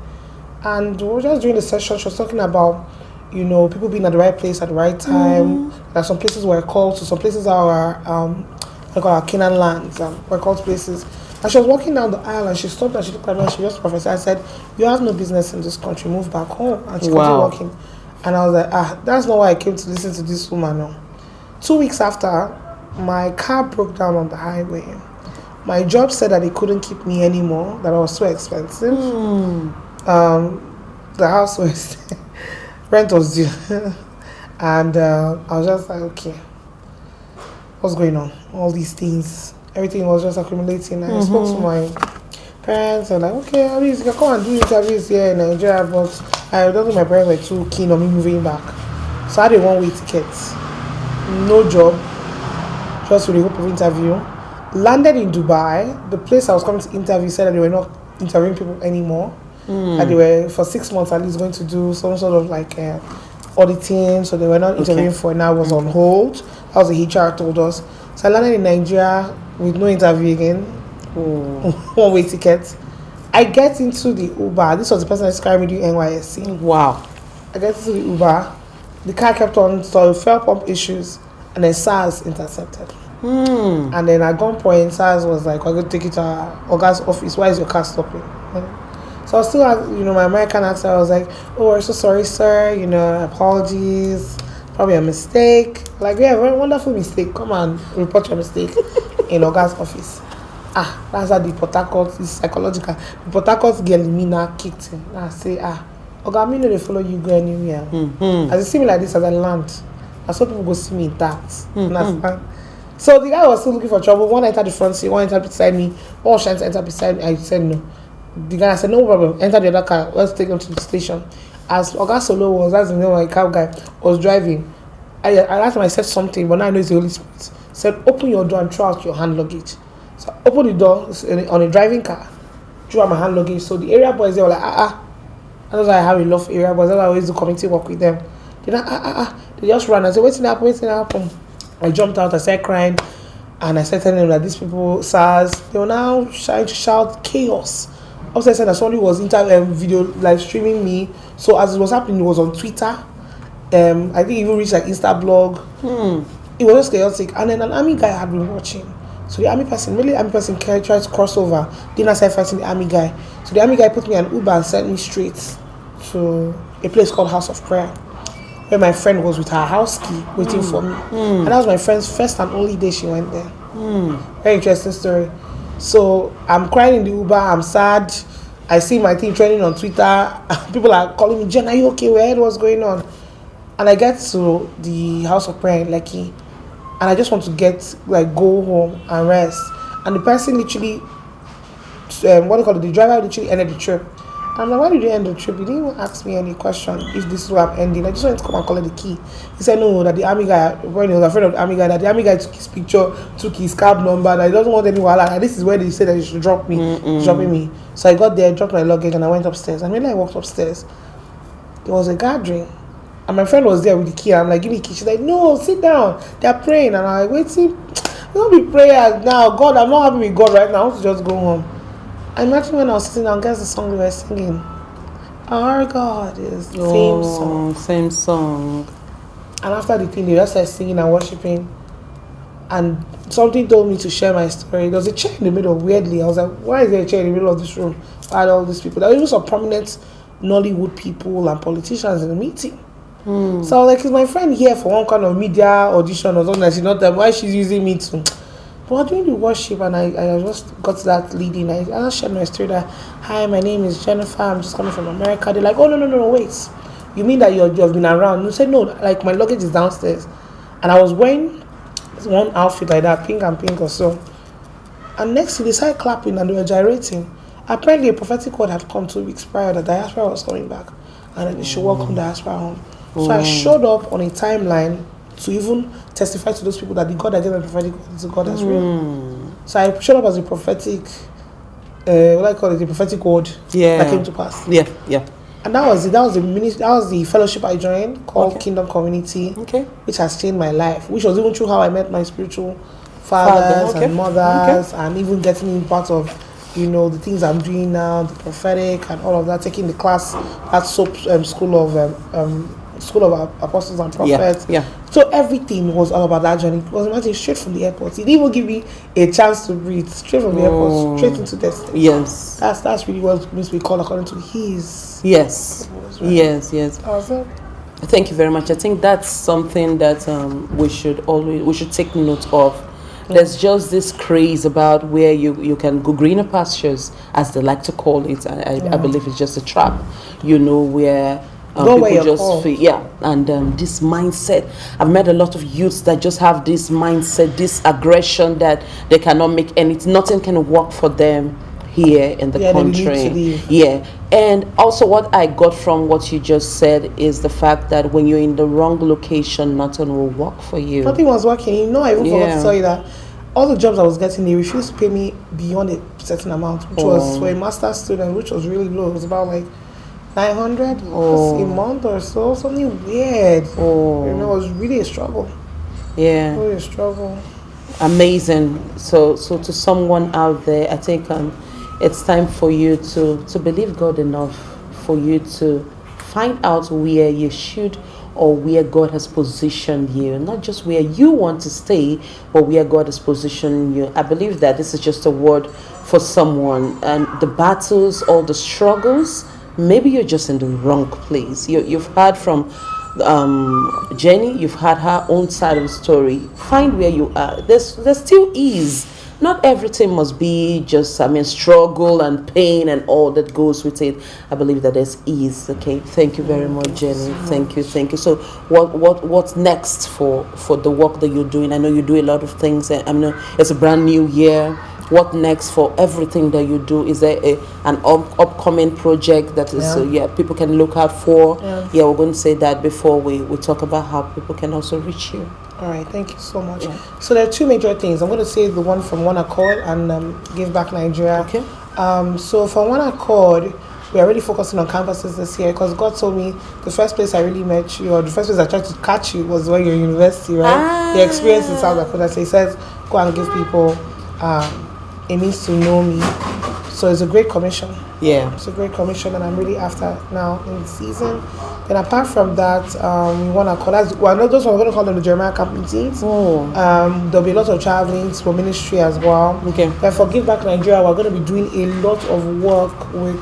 And we were just doing the session. She was talking about, people being at the right place at the right time. That some places were called to, some places are our Canaan lands, were called places. And she was walking down the aisle and she stopped and she looked at me and she just prophesied. I said, "You have no business in this country, move back home." And she continued walking. And I was like, that's not why I came to listen to this woman. No. 2 weeks after, my car broke down on the highway. My job said that they couldn't keep me anymore, that I was so expensive. The house was rent was due. And I was just like, okay, what's going on? All these things, everything was just accumulating. I spoke to my parents and like, okay, at least you can come and do interviews here in Nigeria, but I don't think my parents were too keen on me moving back. So I had a 1-way ticket, no job, just with the hope of interview. Landed in Dubai. The place I was coming to interview said that they were not interviewing people anymore. And they were for 6 months at least going to do some sort of like auditing, so they were not interviewing for it. Now it was on hold. That was the HR told us. So I landed in Nigeria with no interview again. 1-way ticket. I get into the Uber. This was the person that carried me to NYSC. Wow. I get into the Uber. The car kept on, so fuel pump issues, and then SARS intercepted. And then at gunpoint, SARS was like, "I'm going to take you to our Oga's office. Why is your car stopping?" So I was still, my American accent. I was like, "Oh, we're so sorry, sir. Apologies. Probably a mistake." Like, yeah, very wonderful mistake. Come and report your mistake in Oga's office. That's how the Port Harcourt is psychological. The Port Harcourt girl in me now kicked in. I say, Oga, me know they follow you go anywhere. As you see me like this as I land, that's what people go see me intact. Understand? So the guy was still looking for trouble. One entered the front seat, one entered beside me, one was trying to enter beside me. I said no. The guy said, "No problem, enter the other car, let's take him to the station." As Oga Solo was, that's the name of my cab guy, was driving. I asked him, I said something, but now I know it's the Holy Spirit. Said, "Open your door and throw out your hand luggage." So I opened the door on a driving car, threw out my hand luggage. So the area boys, they were like, That's why I have a love for area boys. That's why I always do community work with them. They just ran. I said, what's happening? I jumped out, I started crying, and I started telling them that these people, SARS, they were now trying to shout chaos. Upstairs said that somebody was video live streaming me. So as it was happening, it was on Twitter. I think it even reached like Insta blog. It was just chaotic. And then an army guy had been watching. So the army person tried to cross over. Didn't start fighting the army guy. So the army guy put me on Uber and sent me straight to a place called House of Prayer, where my friend was with her house key waiting for me. And that was my friend's first and only day she went there. Very interesting story. So I'm crying in the Uber, I'm sad. I see my thing trending on Twitter. People are calling me, "Jen, are you okay? What's going on?" And I get to the House of Prayer in Lekki, and I just want to go home and rest. And the person literally, the driver literally ended the trip. I'm like, "Why did you end the trip? You didn't even ask me any question if this is where I'm ending. I just wanted to come and collect the key." He said, "No, that the army guy, when he was afraid of the army guy, that the army guy took his picture, took his cab number, that he doesn't want any wahala. And this is where they said that he should drop me, dropping me." So I got there, dropped my luggage, and I went upstairs. And when I walked upstairs, there was a gathering. And my friend was there with the key. I'm like, "Give me the key." She's like, "No, sit down. They're praying." And I'm like, "Wait, see, don't be prayers now. God, I'm not happy with God right now. I want to just go home." I imagine when I was sitting down, guess the song they were singing. Our God is the same song. Same song. And after the thing, they just started singing and worshiping. And something told me to share my story. There was a chair in the middle, weirdly. I was like, "Why is there a chair in the middle of this room?" had all these people. There were even some prominent Nollywood people and politicians in the meeting. So I was like, is my friend here for one kind of media audition or something? She's not there. Why she's using me to? But during the worship, and I just got to that leading. I just shared my story that, hi, my name is Jennifer. I'm just coming from America. They're like, oh no, wait. You mean that you have been around? You said no. Like my luggage is downstairs, and I was wearing one outfit like that, pink or so. And next they started clapping and they were gyrating. Apparently, a prophetic word had come 2 weeks prior that diaspora was coming back, and that they should welcome diaspora home. So I showed up on a timeline to even testify to those people that the God that gave me prophetic word is a God that's real. So I showed up as a prophetic, what I call it, a prophetic word that came to pass. Yeah. And that was it. That was the fellowship I joined called Kingdom Community, which has changed my life. Which was even through how I met my spiritual fathers and mothers, and even getting in part of, the things I'm doing now, the prophetic and all of that. Taking the class at Soba School of Apostles and Prophets. So everything was all about that journey. It was imagine straight from the airport. It didn't even give me a chance to breathe. Straight from the airport, straight into destiny. Yes. That's really what means we call according to His. Yes. Purpose, right? Yes. Thank you very much. I think that's something that we should take note of. There's just this craze about where you can go greener pastures, as they like to call it. I believe it's just a trap, where people just feel, and this mindset. I've met a lot of youths that just have this mindset, this aggression that they cannot make nothing can work for them here in the country. And also what I got from what you just said is the fact that when you're in the wrong location, nothing will work for you. Nothing was working. I even forgot to tell you that all the jobs I was getting, they refused to pay me beyond a certain amount, which was for a master's student, which was really low. It was about like 900 a month or so, something weird. It was really a struggle. Really a struggle. Amazing. So to someone out there, I think it's time for you to believe God enough for you to find out where you should or where God has positioned you, not just where you want to stay, but where God has positioned you. I believe that this is just a word for someone, and the battles, all the struggles, maybe you're just in the wrong place. You've heard from Jenny, you've had her own side of the story. Find where you are. There's still ease. Not everything must be just, struggle and pain and all that goes with it. I believe that there's ease. Okay, thank you very much, Jenny. Thank you. So, what's next for the work that you're doing? I know you do a lot of things. I know it's a brand new year. What next for everything that you do? Is there an upcoming project that is people can look out for? We're going to say that before we talk about how people can also reach you. All right, thank you so much. So there are 2 major things. I'm going to say the one from One Accord and Give Back Nigeria. Okay. So for One Accord, we are really focusing on campuses this year because God told me the first place I really met you, or the first place I tried to catch you, was when you're in university, right? The experience in South Dakota. So he says, go and give people a means to know me. So it's a great commission. It's a great commission, and I'm really after now in the season. Then apart from that, we want to call those ones we're going to call them the Jeremiah Camp meetings. There'll be a lot of traveling for ministry as well. But for Give Back Nigeria, we're going to be doing a lot of work with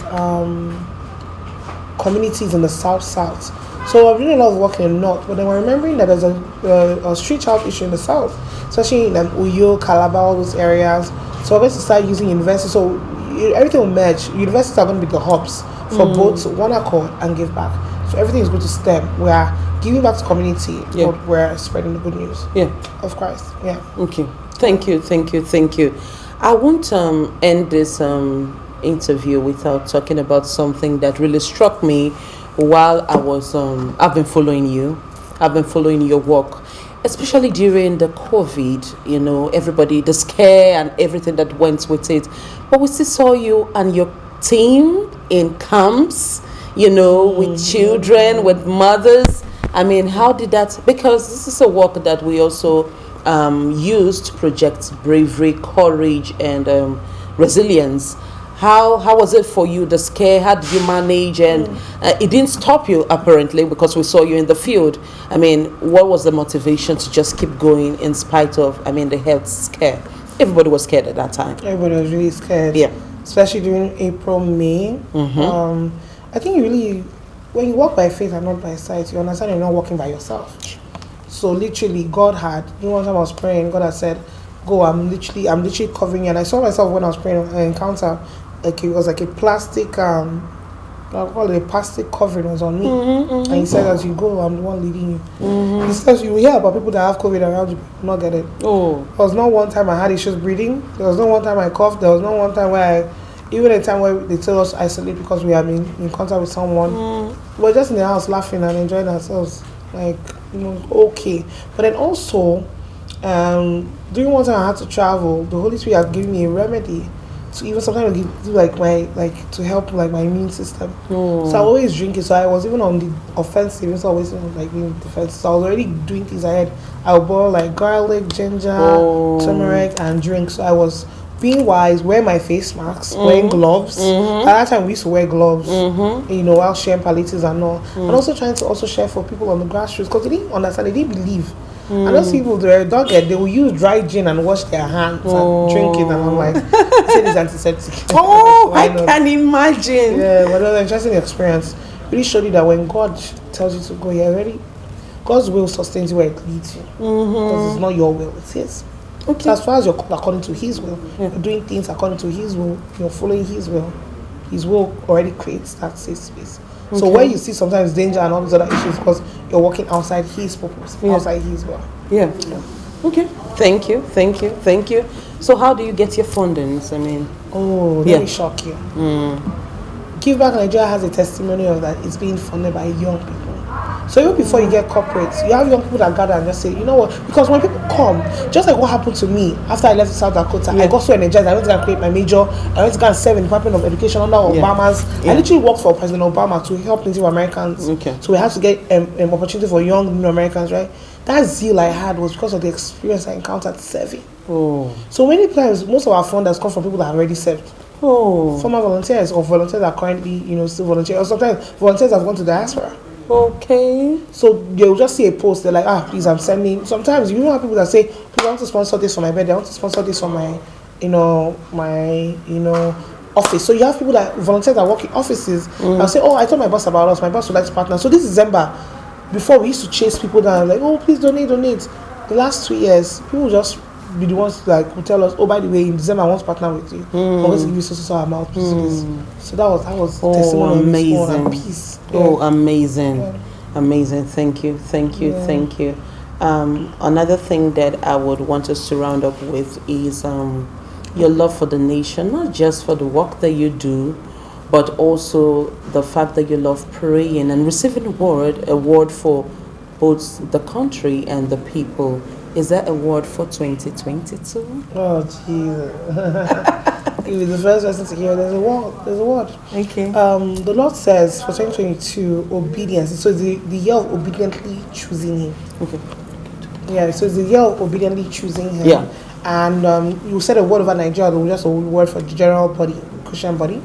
communities in the South. So we're doing a lot of work in the North, but then we're remembering that there's a street child issue in the South, especially in Uyo, Calabar, all those areas. So we're going to start using universities. So everything will merge. Universities are going to be the hubs for both One Accord and Give Back. So everything is going to stem. We are giving back to community, but we're spreading the good news of Christ. Okay. Thank you. I won't end this interview without talking about something that really struck me while I was I've been following you. I've been following your work, especially during the COVID, everybody, the scare and everything that went with it. But we still saw you and your team in camps, with children, with mothers. How did that? Because this is a work that we also use to project bravery, courage, and resilience. How was it for you, the scare? How did you manage? And it didn't stop you, apparently, because we saw you in the field. What was the motivation to just keep going in spite of, the health scare? Everybody was scared at that time. Everybody was really scared. especially during April, May. I think you really, when you walk by faith and not by sight, you understand you're not walking by yourself. So literally, God had, one time I was praying, God had said, go, I'm literally covering you. And I saw myself when I was praying, an encounter, like it was like a plastic, I'll call it a plastic covering was on me. And he said, as you go, I'm the one leading you. He says, you will hear about people that have COVID around you, but not get it. There was not one time I had issues breathing. There was not one time I coughed. There was not one time where even a time where they tell us isolate because we have been in contact with someone. We're just in the house laughing and enjoying ourselves. Like, okay. But then also, during one time I had to travel, the Holy Spirit had given me a remedy to even sometimes do to help like my immune system. So I always drink it. So I was even on the offensive, so I was like being defensive. So I was already doing things ahead. I would boil like garlic, ginger, turmeric, and drink. So I was being wise, wearing my face masks, wearing gloves. At that time we used to wear gloves, while sharing palliatives and all. And also trying to also share for people on the grassroots because they didn't understand, they didn't believe. And those people, they're dogged, they will use dry gin and wash their hands and drink it, and I'm like, say this antiseptic. I can imagine. Yeah, but it was an interesting experience. Really showed you that when God tells you to go here already, God's will sustains you where it leads you. Because it's not your will, it's His. Okay. So as far as you're called according to His will, you're doing things according to His will, you're following His will already creates that safe space. So where you see sometimes danger and all these other issues because you're working outside His purpose, outside His will. Yeah. Okay. Thank you. So how do you get your fundings? I mean, let me shock you. Give Back Nigeria has a testimony of that it's being funded by young people. So even before you get corporates, you have young people that gather and just say, you know what? Because when people come, just like what happened to me after I left South Dakota, I got so energized. I went to go and create my major. I went to go and serve in the Department of Education under Obama's. I literally worked for President Obama to help Native Americans. So we had to get an opportunity for young Native Americans, right? That zeal I had was because of the experience I encountered serving. So many times, most of our funders come from people that have already served. Former volunteers or volunteers that are currently, still volunteer. Or sometimes volunteers have gone to diaspora. Okay. So they'll just see a post, they're like, please, I'm sending. Sometimes you have people that say, please, I want to sponsor this for my birthday, I want to sponsor this for my, office. So you have people that volunteers that work in offices. I'll say, I told my boss about us, my boss would like to partner. So this December, before we used to chase people down, like, please donate. The last 2 years, people just be the ones who tell us, by the way, in December I want to partner with you. I'm going to give you so amount. So that was testimony amazing. And peace. Amazing. Thank you. Another thing that I would want us to round up with is your love for the nation, not just for the work that you do, but also the fact that you love praying and receiving a word for both the country and the people. Is that a word for 2022? Oh, Jesus. You'll be the first person to hear there's a word. Okay. The Lord says for 2022, obedience. So it's the year of obediently choosing Him. Okay. Yeah, so it's the year of obediently choosing Him. Yeah. And you said a word over Nigeria, just a word for the general body, Christian body.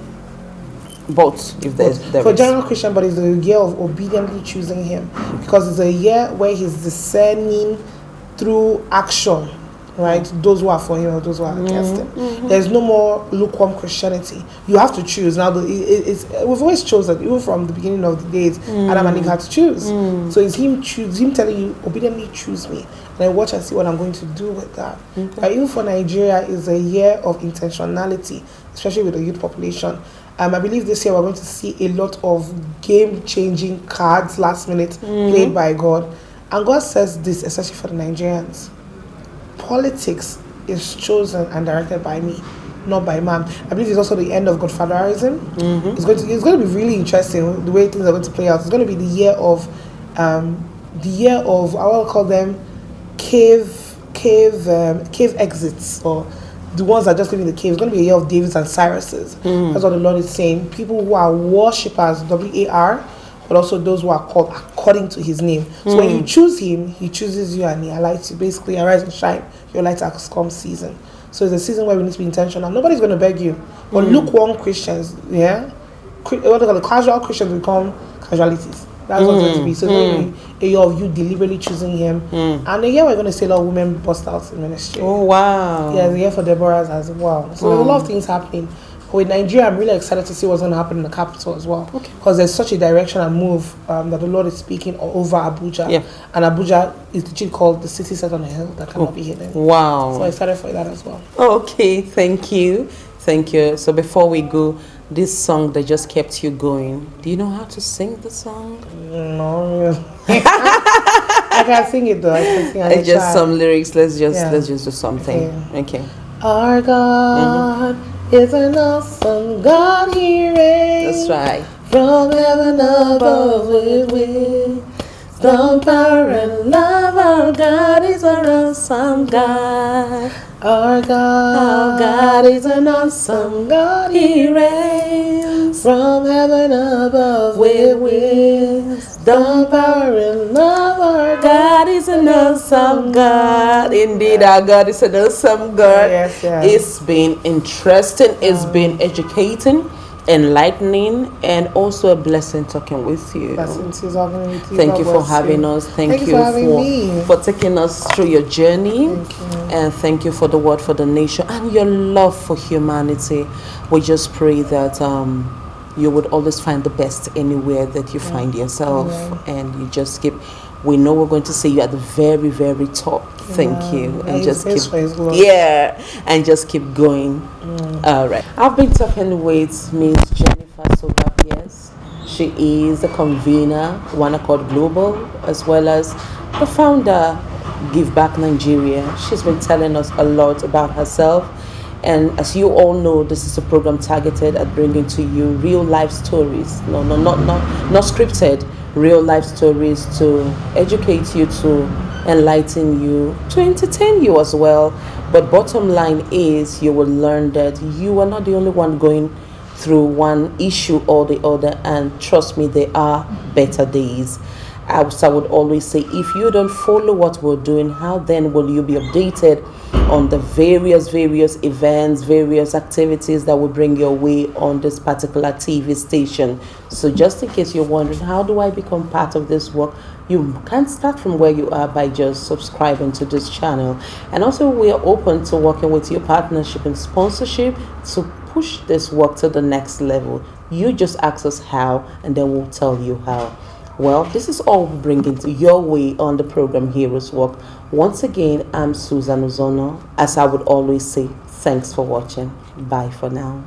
Both, if there for is. general Christian body, it's the year of obediently choosing Him. Because it's a year where He's discerning through action, right? Those who are for Him or those who are against Him. There's no more lukewarm Christianity. You have to choose. Now, we've always chosen, even from the beginning of the days, Adam and Eve had to choose. So it's Him telling you, obediently choose me. And I watch and see what I'm going to do with that. But even for Nigeria, is a year of intentionality, especially with the youth population. I believe this year we're going to see a lot of game-changing cards last minute played by God. And God says this, especially for the Nigerians. Politics is chosen and directed by me, not by man. I believe it's also the end of godfatherism. It's going to be really interesting the way things are going to play out. It's going to be the year of I will call them cave exits, or the ones that just live in the cave. It's going to be a year of Davids and Cyruses. That's what the Lord is saying. People who are worshippers, WAR, but also those who are called according to His name. So when you choose Him, He chooses you, and He allows you basically arise and shine. Your light has come season. So it's a season where we need to be intentional. Nobody's going to beg you. But lukewarm Christians, what they call the casual Christians become casualties. That's what it's going to be. So it's going to be a year of you deliberately choosing Him. And a year we're going to see a lot of women bust out in ministry. Oh, wow. Yeah, the year for Deborah's as well. So there's a lot of things happening. with Nigeria, I'm really excited to see what's going to happen in the capital as well. Okay. Because there's such a direction and move that the Lord is speaking over Abuja. Yeah. And Abuja is literally called the city set on a hill that cannot be hidden. Wow. So I'm excited for that as well. Okay, thank you. Thank you. So before we go, this song that just kept you going, do you know how to sing the song? No, really. I can sing it though. I can sing it. Just some lyrics. Let's just do something. Okay. Our God is an awesome God. He reigns. That's right. From heaven above with wisdom, power, and love. Our God is an awesome God. Our God is an awesome God. He reigns from heaven above with wisdom, power, and love. Our God is an awesome God. Indeed, our God is an awesome God. Yes, yes. It's been interesting. It's been educating, enlightening, and also a blessing talking with you. Blessings is talking with you. Thank you for having us. Thank you for having me. for taking us through your journey. Thank you. And thank you for the word for the nation and your love for humanity. We just pray that you would always find the best anywhere that you find yourself. And you just keep, we know we're going to see you at the very, very top. Thank you. And just keep, and just keep going. All right. I've been talking with Miss Jennifer Soba. Yes, she is the convener, One Accord Global, as well as the founder, Give Back Nigeria. She's been telling us a lot about herself. And as you all know, this is a program targeted at bringing to you real life stories. Not scripted, real life stories to educate you, to enlighten you, to entertain you as well. But bottom line is you will learn that you are not the only one going through one issue or the other. And trust me, there are better days. As I would always say, if you don't follow what we're doing, how then will you be updated on the various events, various activities that will bring your way on this particular TV station? So just in case you're wondering, how do I become part of this work? You can start from where you are by just subscribing to this channel. And also we are open to working with your partnership and sponsorship to push this work to the next level. You just ask us how, and then we'll tell you how. Well, this is all we bring into your way on the program Heroes Walk. Once again, I'm Susan Ozono. As I would always say, thanks for watching. Bye for now.